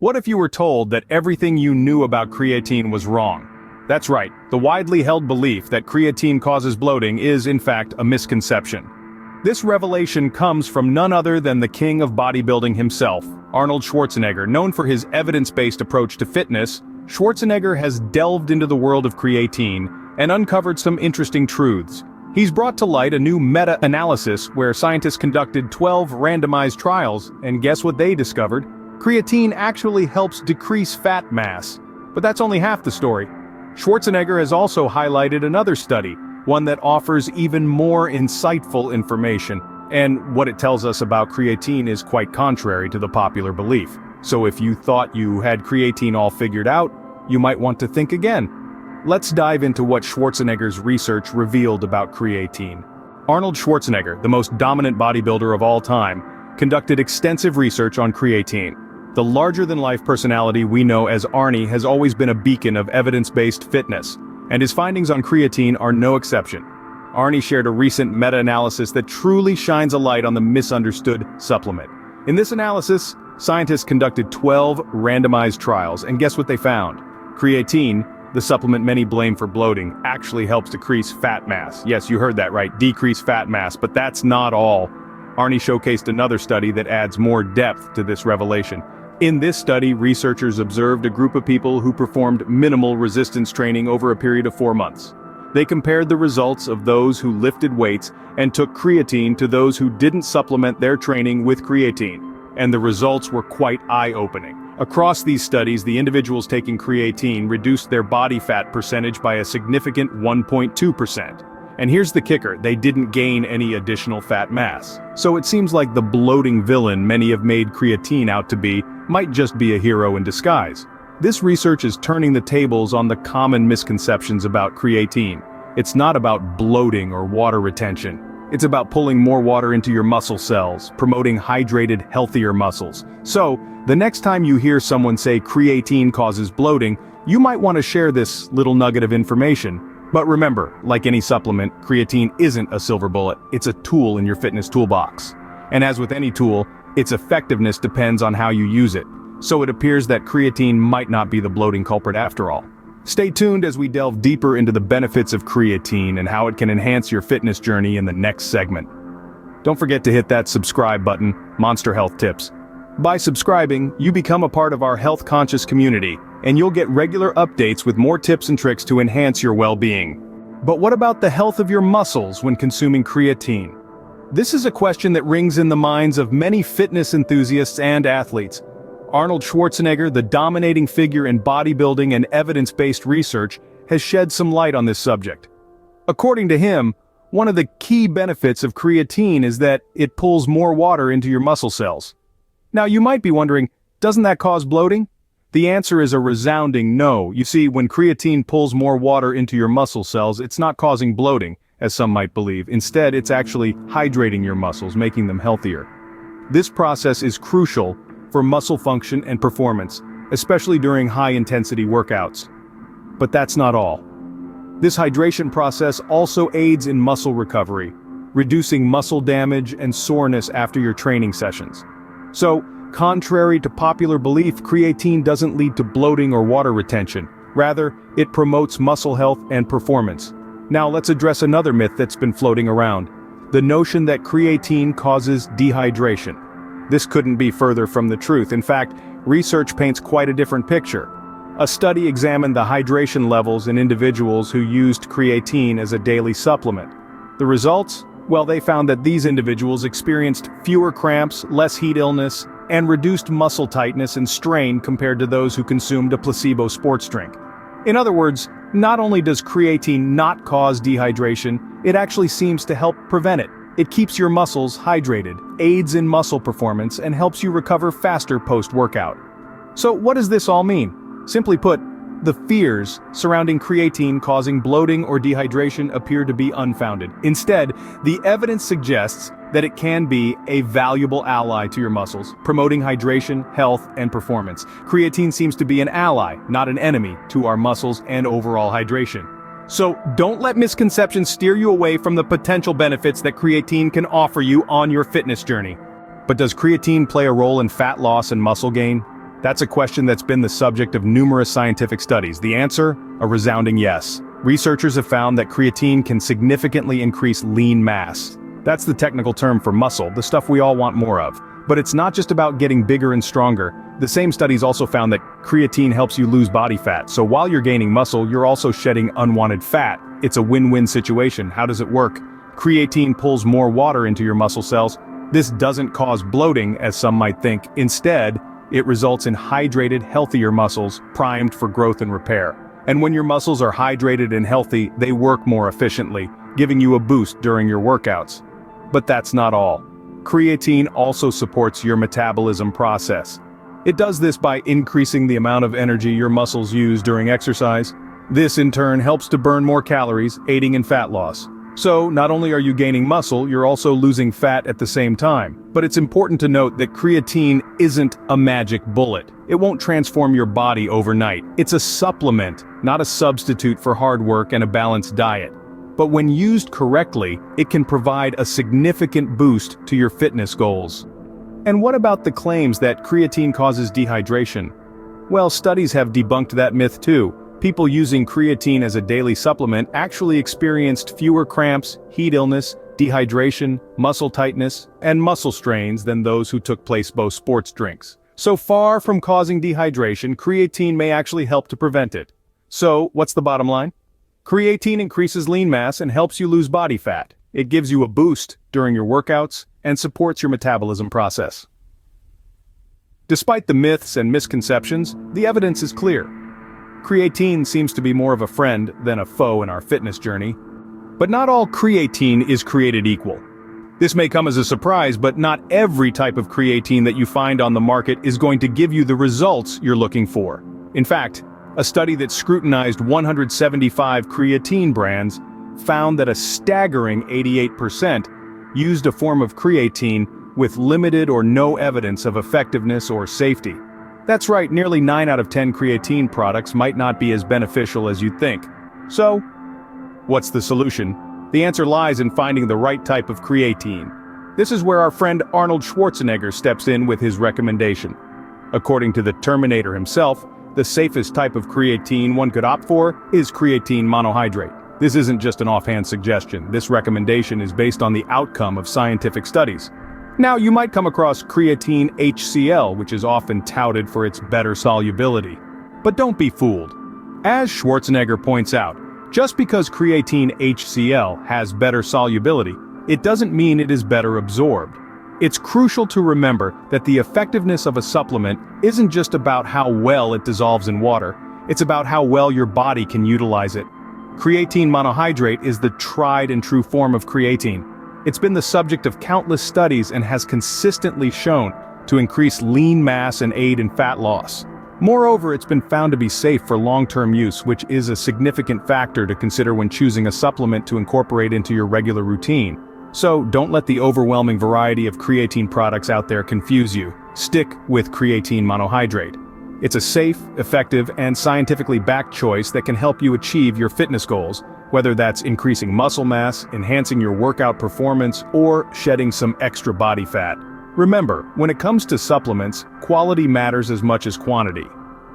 What if you were told that everything you knew about creatine was wrong? That's right, the widely held belief that creatine causes bloating is, in fact, a misconception. This revelation comes from none other than the king of bodybuilding himself, Arnold Schwarzenegger. Known for his evidence-based approach to fitness, Schwarzenegger has delved into the world of creatine and uncovered some interesting truths. He's brought to light a new meta-analysis where scientists conducted 12 randomized trials, and guess what they discovered? Creatine actually helps decrease fat mass. But that's only half the story. Schwarzenegger has also highlighted another study, one that offers even more insightful information, and what it tells us about creatine is quite contrary to the popular belief. So if you thought you had creatine all figured out, you might want to think again. Let's dive into what Schwarzenegger's research revealed about creatine. Arnold Schwarzenegger, the most dominant bodybuilder of all time, conducted extensive research on creatine. The larger-than-life personality we know as Arnie has always been a beacon of evidence-based fitness, and his findings on creatine are no exception. Arnie shared a recent meta-analysis that truly shines a light on the misunderstood supplement. In this analysis, scientists conducted 12 randomized trials, and guess what they found? Creatine, the supplement many blame for bloating, actually helps decrease fat mass. Yes, you heard that right, decrease fat mass, but that's not all. Arnie showcased another study that adds more depth to this revelation. In this study, researchers observed a group of people who performed minimal resistance training over a period of 4 months. They compared the results of those who lifted weights and took creatine to those who didn't supplement their training with creatine, and the results were quite eye-opening. Across these studies, the individuals taking creatine reduced their body fat percentage by a significant 1.2%. And here's the kicker, they didn't gain any additional fat mass. So it seems like the bloating villain many have made creatine out to be might just be a hero in disguise. This research is turning the tables on the common misconceptions about creatine. It's not about bloating or water retention. It's about pulling more water into your muscle cells, promoting hydrated, healthier muscles. So, the next time you hear someone say creatine causes bloating, you might want to share this little nugget of information. But remember, like any supplement, creatine isn't a silver bullet, it's a tool in your fitness toolbox. And as with any tool, its effectiveness depends on how you use it. So it appears that creatine might not be the bloating culprit after all. Stay tuned as we delve deeper into the benefits of creatine and how it can enhance your fitness journey in the next segment. Don't forget to hit that subscribe button, Monster Health Tips. By subscribing, you become a part of our health-conscious community, and you'll get regular updates with more tips and tricks to enhance your well-being. But what about the health of your muscles when consuming creatine? This is a question that rings in the minds of many fitness enthusiasts and athletes. Arnold Schwarzenegger, the dominating figure in bodybuilding and evidence-based research, has shed some light on this subject. According to him, one of the key benefits of creatine is that it pulls more water into your muscle cells. Now you might be wondering, doesn't that cause bloating? The answer is a resounding no. You see, when creatine pulls more water into your muscle cells, it's not causing bloating, as some might believe. Instead, it's actually hydrating your muscles, making them healthier. This process is crucial for muscle function and performance, especially during high-intensity workouts. But that's not all. This hydration process also aids in muscle recovery, reducing muscle damage and soreness after your training sessions. So, contrary to popular belief, creatine doesn't lead to bloating or water retention. Rather, it promotes muscle health and performance. Now let's address another myth that's been floating around: the notion that creatine causes dehydration. This couldn't be further from the truth. In fact, research paints quite a different picture. A study examined the hydration levels in individuals who used creatine as a daily supplement. The results? Well, they found that these individuals experienced fewer cramps, less heat illness, and reduced muscle tightness and strain compared to those who consumed a placebo sports drink. In other words, not only does creatine not cause dehydration, it actually seems to help prevent it. It keeps your muscles hydrated, aids in muscle performance, and helps you recover faster post-workout. So what does this all mean? Simply put, the fears surrounding creatine causing bloating or dehydration appear to be unfounded. Instead, the evidence suggests that it can be a valuable ally to your muscles, promoting hydration, health, and performance. Creatine seems to be an ally, not an enemy, to our muscles and overall hydration. So don't let misconceptions steer you away from the potential benefits that creatine can offer you on your fitness journey. But does creatine play a role in fat loss and muscle gain? That's a question that's been the subject of numerous scientific studies. The answer? A resounding yes. Researchers have found that creatine can significantly increase lean mass. That's the technical term for muscle, the stuff we all want more of. But it's not just about getting bigger and stronger. The same studies also found that creatine helps you lose body fat. So while you're gaining muscle, you're also shedding unwanted fat. It's a win-win situation. How does it work? Creatine pulls more water into your muscle cells. This doesn't cause bloating, as some might think. Instead, it results in hydrated, healthier muscles, primed for growth and repair. And when your muscles are hydrated and healthy, they work more efficiently, giving you a boost during your workouts. But that's not all. Creatine also supports your metabolism process. It does this by increasing the amount of energy your muscles use during exercise. This in turn helps to burn more calories, aiding in fat loss. So, not only are you gaining muscle, you're also losing fat at the same time. But it's important to note that creatine isn't a magic bullet. It won't transform your body overnight. It's a supplement, not a substitute for hard work and a balanced diet. But when used correctly, it can provide a significant boost to your fitness goals. And what about the claims that creatine causes dehydration? Well, studies have debunked that myth too. People using creatine as a daily supplement actually experienced fewer cramps, heat illness, dehydration, muscle tightness, and muscle strains than those who took placebo sports drinks. So far from causing dehydration, creatine may actually help to prevent it. So, what's the bottom line? Creatine increases lean mass and helps you lose body fat. It gives you a boost during your workouts and supports your metabolism process. Despite the myths and misconceptions, the evidence is clear. Creatine seems to be more of a friend than a foe in our fitness journey. But not all creatine is created equal. This may come as a surprise, but not every type of creatine that you find on the market is going to give you the results you're looking for. In fact, a study that scrutinized 175 creatine brands found that a staggering 88% used a form of creatine with limited or no evidence of effectiveness or safety. That's right, nearly 9 out of 10 creatine products might not be as beneficial as you'd think. So, what's the solution? The answer lies in finding the right type of creatine. This is where our friend Arnold Schwarzenegger steps in with his recommendation. According to the Terminator himself, the safest type of creatine one could opt for is creatine monohydrate. This isn't just an offhand suggestion. This recommendation is based on the outcome of scientific studies. Now, you might come across creatine HCl, which is often touted for its better solubility. But don't be fooled. As Schwarzenegger points out, just because creatine HCl has better solubility, it doesn't mean it is better absorbed. It's crucial to remember that the effectiveness of a supplement isn't just about how well it dissolves in water, it's about how well your body can utilize it. Creatine monohydrate is the tried and true form of creatine. It's been the subject of countless studies and has consistently shown to increase lean mass and aid in fat loss. Moreover, it's been found to be safe for long-term use, which is a significant factor to consider when choosing a supplement to incorporate into your regular routine. So, don't let the overwhelming variety of creatine products out there confuse you. Stick with creatine monohydrate. It's a safe, effective, and scientifically backed choice that can help you achieve your fitness goals, whether that's increasing muscle mass, enhancing your workout performance, or shedding some extra body fat. Remember, when it comes to supplements, quality matters as much as quantity.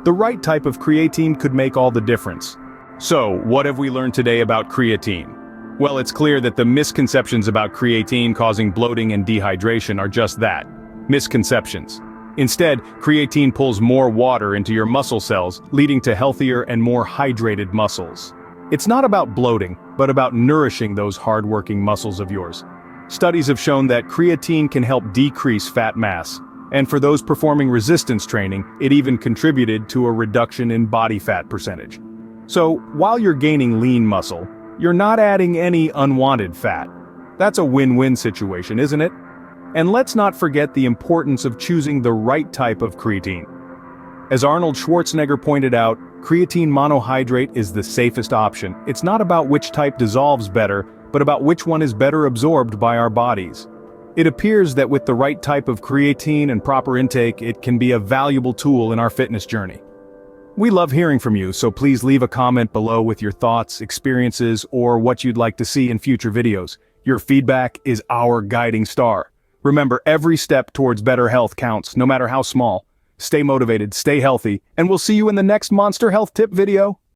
The right type of creatine could make all the difference. So, what have we learned today about creatine? Well, it's clear that the misconceptions about creatine causing bloating and dehydration are just that, misconceptions. Instead, creatine pulls more water into your muscle cells, leading to healthier and more hydrated muscles. It's not about bloating, but about nourishing those hard-working muscles of yours. Studies have shown that creatine can help decrease fat mass, and for those performing resistance training, it even contributed to a reduction in body fat percentage. So, while you're gaining lean muscle, you're not adding any unwanted fat. That's a win-win situation, isn't it? And let's not forget the importance of choosing the right type of creatine. As Arnold Schwarzenegger pointed out, creatine monohydrate is the safest option. It's not about which type dissolves better, but about which one is better absorbed by our bodies. It appears that with the right type of creatine and proper intake, it can be a valuable tool in our fitness journey. We love hearing from you, so please leave a comment below with your thoughts, experiences, or what you'd like to see in future videos. Your feedback is our guiding star. Remember, every step towards better health counts, no matter how small. Stay motivated, stay healthy, and we'll see you in the next Monster Health Tip video.